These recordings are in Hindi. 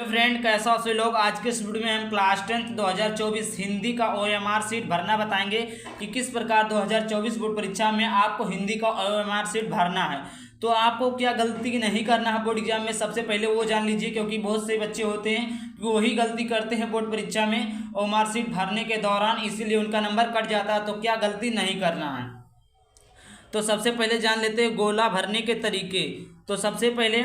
हेलो फ्रेंड, कैसा हो सभी लोग। आज के इस वीडियो में हम क्लास 10th 2024 हिंदी का ओएमआर सीट भरना बताएंगे कि किस प्रकार 2024 बोर्ड परीक्षा में आपको हिंदी का ओएमआर सीट भरना है। तो आपको क्या गलती नहीं करना है बोर्ड एग्जाम में, सबसे पहले वो जान लीजिए, क्योंकि बहुत से बच्चे होते हैं कि वही गलती करते हैं बोर्ड परीक्षा में ओएमआर सीट भरने के दौरान, इसीलिए उनका नंबर कट जाता है। तो क्या गलती नहीं करना है, तो सबसे पहले जान लेते हैं गोला भरने के तरीके। तो सबसे पहले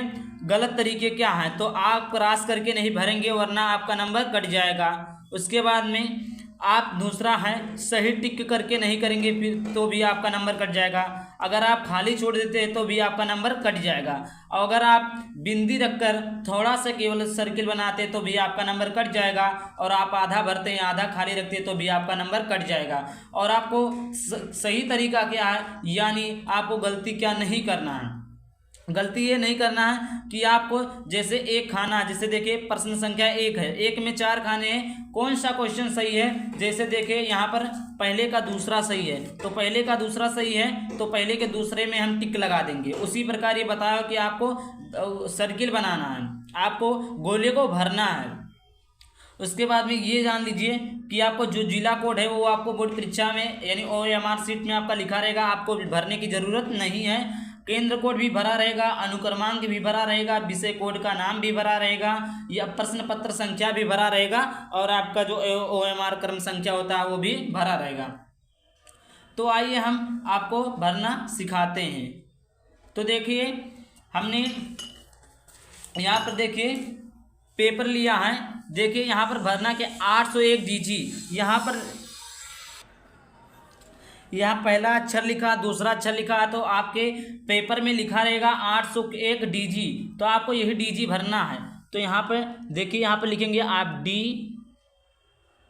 गलत तरीके क्या हैं, तो आप क्रॉस करके नहीं भरेंगे वरना आपका नंबर कट जाएगा। उसके बाद में आप दूसरा है सही टिक करके नहीं करेंगे फिर तो भी आपका नंबर कट जाएगा। अगर आप खाली छोड़ देते हैं तो भी आपका नंबर कट जाएगा। और अगर आप बिंदी रखकर थोड़ा सा केवल सर्किल बनाते हैं तो भी आपका नंबर कट जाएगा। और आप आधा भरते हैं आधा खाली रखते हैं तो भी आपका नंबर कट जाएगा। और आपको सही तरीका क्या है, यानी आपको गलती क्या नहीं करना है। गलती ये नहीं करना है कि आपको जैसे एक खाना, जैसे देखिए प्रश्न संख्या 1 है, 1 में 4 खाने हैं, कौन सा क्वेश्चन सही है। जैसे देखिए यहाँ पर पहले का दूसरा सही है, तो पहले का दूसरा सही है तो पहले के दूसरे में हम टिक लगा देंगे। उसी प्रकार ये बताया कि आपको सर्किल बनाना है, आपको गोले को भरना है। उसके बाद में ये जान लीजिए कि आपको जो जिला कोड है वो आपको बोर्ड परीक्षा में यानी ओएमआर सीट में आपका लिखा रहेगा, आपको भरने की ज़रूरत नहीं है। केंद्र कोड भी भरा रहेगा, अनुक्रमांक भी भरा रहेगा, विषय कोड का नाम भी भरा रहेगा, या प्रश्न पत्र संख्या भी भरा रहेगा, और आपका जो ओएमआर क्रम संख्या होता है वो भी भरा रहेगा। तो आइए हम आपको भरना सिखाते हैं। तो देखिए हमने यहाँ पर देखिए पेपर लिया है, देखिए यहाँ पर भरना के 801 डीजी, यहाँ पहला अक्षर लिखा, दूसरा अक्षर लिखा, तो आपके पेपर में लिखा रहेगा 801 डीजी, तो आपको यही डीजी भरना है। तो यहाँ पर देखिए, यहाँ पर लिखेंगे आप डी,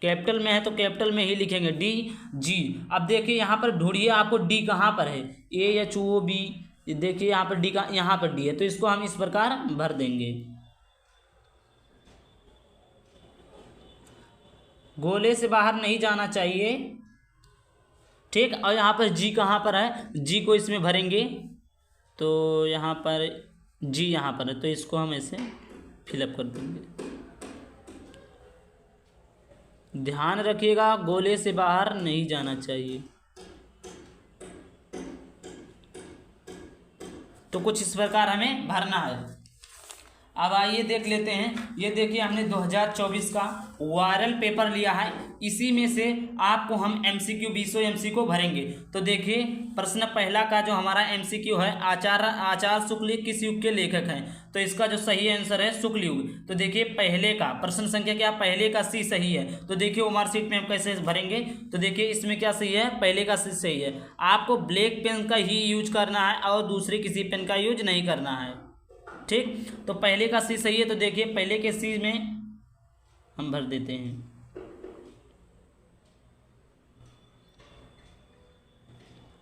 कैपिटल में है तो कैपिटल में ही लिखेंगे डी जी। अब देखिए यहाँ पर ढूंढिए आपको डी कहाँ पर है, ए एच ओ बी, देखिए यहाँ पर डी का, यहाँ पर डी है, तो इसको हम इस प्रकार भर देंगे। गोले से बाहर नहीं जाना चाहिए, ठीक। और यहाँ पर जी कहाँ पर है, जी को इसमें भरेंगे, तो यहाँ पर जी यहाँ पर है तो इसको हम ऐसे फिलअप कर देंगे। ध्यान रखिएगा गोले से बाहर नहीं जाना चाहिए। तो कुछ इस प्रकार हमें भरना है। अब आइए देख लेते हैं। ये देखिए हमने 2024 का वायरल पेपर लिया है, इसी में से आपको हम एमसीक्यू 20 एमसी को भरेंगे। तो देखिए प्रश्न पहला का जो हमारा एमसीक्यू है, आचार्य शुक्ल किस युग के लेखक हैं, तो इसका जो सही आंसर है शुक्ल युग। तो देखिए पहले का प्रश्न संख्या क्या, पहले का सी सही है। तो देखिए ओएमआर सीट में हम कैसे भरेंगे, तो देखिए इसमें क्या सही है, पहले का सी सही है। आपको ब्लैक पेन का ही यूज करना है और दूसरे किसी पेन का यूज नहीं करना है, ठीक। तो पहले का सी सही है, तो देखिए पहले के सी में हम भर देते हैं।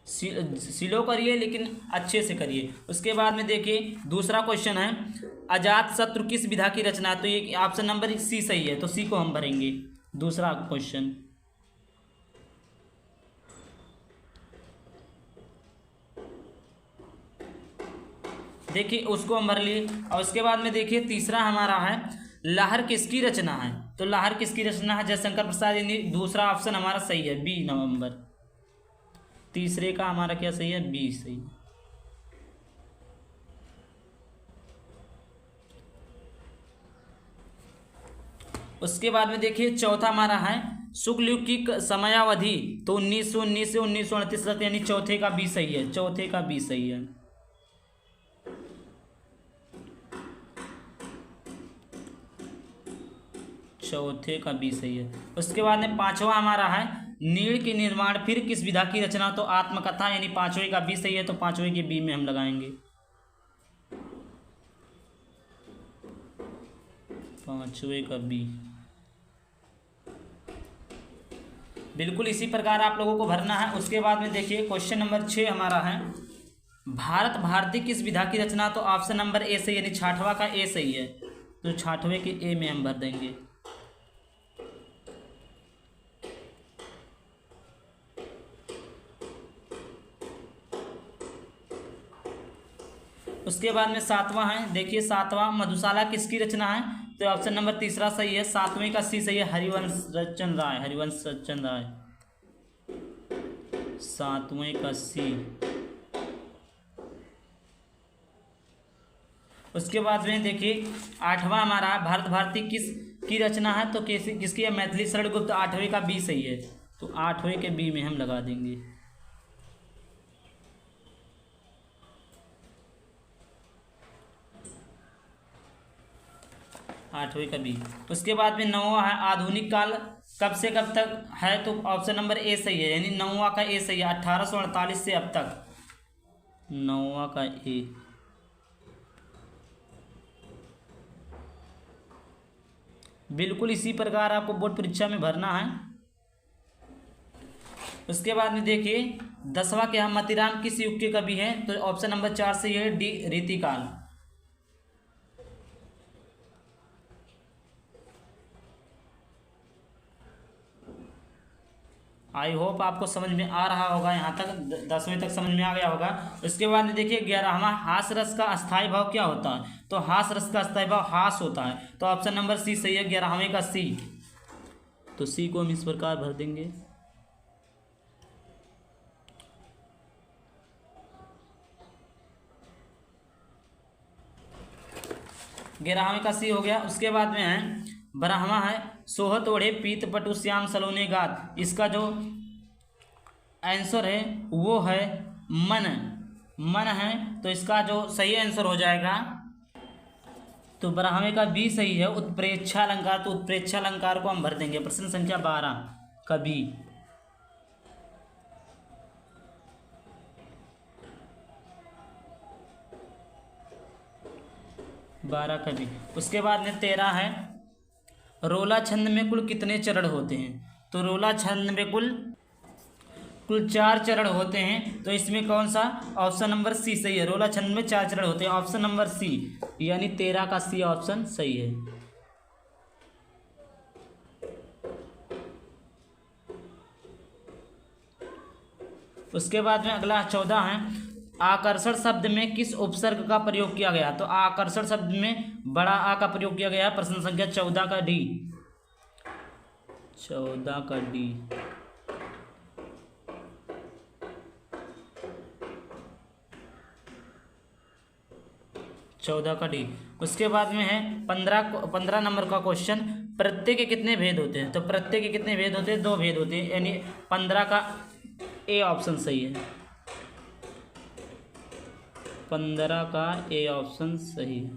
सिलो करिए लेकिन अच्छे से करिए। उसके बाद में देखिए दूसरा क्वेश्चन है, अजात शत्रु किस विधा की रचना, तो ये ऑप्शन नंबर सी सही है, तो सी को हम भरेंगे। दूसरा क्वेश्चन देखिए उसको हम भर लिए। और उसके बाद में देखिए तीसरा हमारा है, लहर किसकी रचना है, तो लहर किसकी रचना है, जयशंकर प्रसाद, यानी दूसरा ऑप्शन हमारा सही है, बी नवंबर। तीसरे का हमारा क्या सही है, बी सही। उसके बाद में देखिए चौथा हमारा है, शुक्ल युग की समयावधि, तो 1919 से 1938 तक, यानी चौथे का बी सही है, चौथे का बी सही है। चौथे का बी सही है। उसके बाद में पांचवा हमारा है, नीड़ के निर्माण फिर किस विधा की रचना, तो आत्मकथा, यानी पांचवे का बी सही है, तो पांचवे के बी में हम लगाएंगे, पांचवे का बी। बिल्कुल इसी प्रकार आप लोगों को भरना है। उसके बाद में देखिए क्वेश्चन नंबर 6 हमारा है, भारत भारती किस विधा की रचना, तो ऑप्शन नंबर ए सही, यानी छठवां का ए सही है, तो छठवें के ए में हम भर देंगे। उसके बाद में सातवां है, देखिए सातवां, मधुशाला किसकी रचना है, तो ऑप्शन नंबर तीसरा सही है। सातवें का सी सही है, हरिवंश रचन राय, हरिवंश रचन राय, सातवें का सी। उसके बाद में देखिए आठवां हमारा भारत भारती किस की रचना है, तो किसकी है, मैथिली शरण गुप्त। आठवें का बी सही है, तो आठवें के बी में हम लगा देंगे। आठवें का बी। उसके बाद में नौवां है आधुनिक काल कब से कब तक है, तो ऑप्शन नंबर ए सही है, यानी नौवां का ए सही है, 1848 से अब तक, नौवां का ए। बिल्कुल इसी प्रकार आपको बोर्ड परीक्षा में भरना है। उसके बाद में देखिए 10वां क्या, मतीराम किस युग के कवि हैं, तो ऑप्शन नंबर 4 से ये डी रीतिकाल। आई होप आपको समझ में आ रहा होगा, यहाँ तक 10वीं तक समझ में आ गया होगा। उसके बाद में देखिए 11वां, हास रस का अस्थायी भाव क्या होता है, तो हास रस का अस्थायी भाव हास होता है, तो ऑप्शन नंबर सी सही है, 11वें का सी। तो सी को हम इस प्रकार भर देंगे। 11वें का सी हो गया। उसके बाद में है 12वां है, सोहत ओढ़े पीत पटु श्याम सलोने गात। इसका जो आंसर है वो है मन, मन है, तो इसका जो सही आंसर हो जाएगा, तो 12वें का बी सही है, उत्प्रेक्षा अलंकार। तो उत्प्रेक्षा अलंकार को हम भर देंगे। प्रश्न संख्या 12 का बी। बारह का बी। उसके बाद में 13 है, रोला छंद में कुल कितने चरण होते हैं, तो रोला छंद में कुल 4 चरण होते हैं, तो इसमें कौन सा, ऑप्शन नंबर सी सही है, रोला छंद में 4 चरण होते हैं, ऑप्शन नंबर सी, यानी 13 का सी ऑप्शन सही है। उसके बाद में अगला 14 है, आकर्षण शब्द में किस उपसर्ग का प्रयोग किया गया, तो आकर्षण शब्द में बड़ा आ का प्रयोग किया गया। प्रश्न संख्या 14 का डी, 14 का डी। उसके बाद में है 15 नंबर का क्वेश्चन, प्रत्यय के कितने भेद होते हैं, तो प्रत्यय के कितने भेद होते हैं, 2 भेद होते हैं, यानी 15 का ए ऑप्शन सही है, 15 का ए ऑप्शन सही है।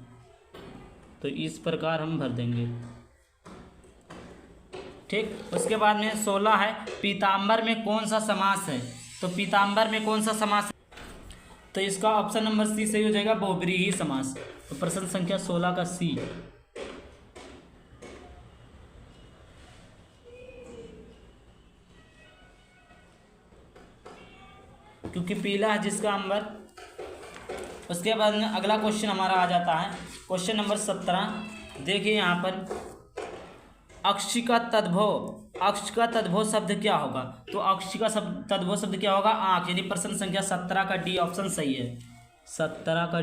तो इस प्रकार हम भर देंगे, ठीक। उसके बाद में 16 है, पीताम्बर में कौन सा समास है, तो पीताम्बर में कौन सा समास है, तो इसका ऑप्शन नंबर सी सही हो जाएगा, बहुब्रीहि समास। तो प्रश्न संख्या 16 का सी। क्योंकि पीला है जिसका अंबर। उसके बाद में अगला क्वेश्चन हमारा आ जाता है, क्वेश्चन नंबर 17। देखिए यहाँ पर अक्ष का तद्भव शब्द क्या होगा, तो अक्ष का तद्भव शब्द क्या होगा, आँख, यानी प्रश्न संख्या 17 का डी ऑप्शन सही है, 17 का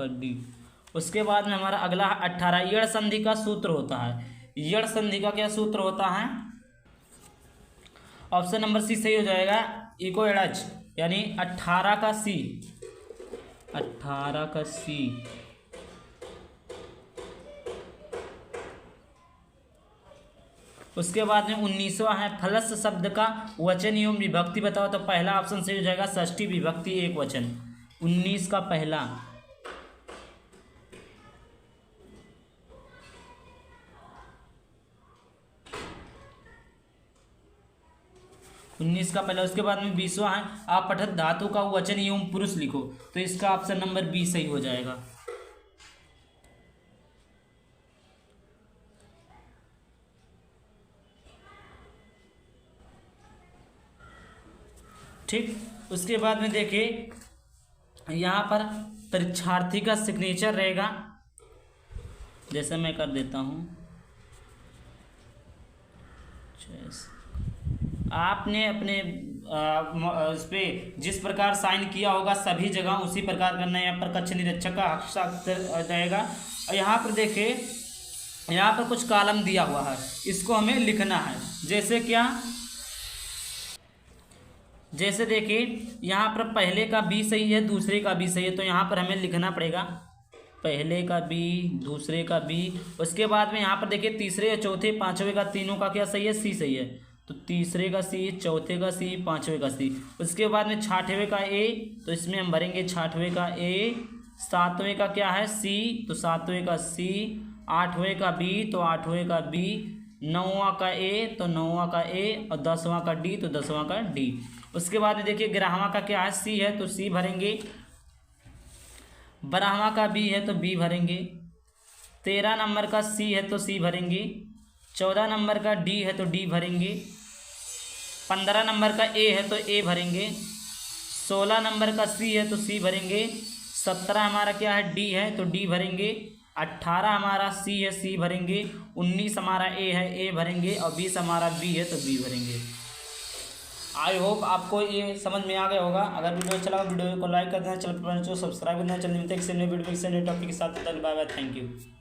डी। उसके बाद में हमारा अगला 18, यड़ संधि का सूत्र होता है, यड़ संधि का क्या सूत्र होता है, ऑप्शन नंबर सी सही हो जाएगा, इको एडच, यानी 18 का सी, 18 का सी। उसके बाद में 19वां है, फलस शब्द का वचन एवं विभक्ति बताओ, तो पहला ऑप्शन सही हो जाएगा, षष्ठी विभक्ति एक वचन, 19 का पहला। उसके बाद में 20वां है, अपठित धातु का वचन एवं पुरुष लिखो, तो इसका ऑप्शन नंबर बी सही हो जाएगा। ठीक। उसके बाद में देखिए यहाँ पर परीक्षार्थी का सिग्नेचर रहेगा, जैसे मैं कर देता हूँ, आपने अपने उस पर जिस प्रकार साइन किया होगा सभी जगह उसी प्रकार करना है। यहाँ पर कक्ष निरीक्षक का हस्ताक्षर रहेगा। और यहाँ पर देखिए, यहाँ पर कुछ कॉलम दिया हुआ है, इसको हमें लिखना है। जैसे क्या, जैसे देखिए यहाँ पर पहले का बी सही है, दूसरे का भी सही है, तो यहाँ पर हमें लिखना पड़ेगा पहले का बी, दूसरे का बी। उसके बाद में यहाँ पर देखिए तीसरे, चौथे, पांचवे का तीनों का क्या सही है, सी सही है, तो तीसरे का सी, चौथे का सी, पांचवे का सी। उसके बाद में छठवें का ए, तो इसमें हम भरेंगे छठवें का ए। सातवें का क्या है, सी, तो सातवें का सी। आठवें का बी, तो आठवें का बी। नौवां का ए, तो नौवां का ए। और 10वां का डी, तो 10वां का डी। उसके बाद में देखिए 11वां का क्या है, सी है, तो सी भरेंगे। 12वां का बी है, तो बी भरेंगे। 13 नंबर का सी है, तो सी भरेंगे। 14 नंबर का डी है, तो डी भरेंगे। 15 नंबर का ए है, तो ए भरेंगे। 16 नंबर का सी है, तो सी भरेंगे। 17 हमारा क्या है, डी है, तो डी भरेंगे। 18 हमारा सी है, सी भरेंगे। 19 हमारा ए है, ए भरेंगे। और 20 हमारा बी है, तो बी भरेंगे। आई होप आपको ये समझ में आ गया होगा। अगर वीडियो अच्छा लगा वीडियो को लाइक कर देना, चैनल पर सब्सक्राइब करना। चैनल में वीडियो टॉपिक के साथ बाय बाय, थैंक यू।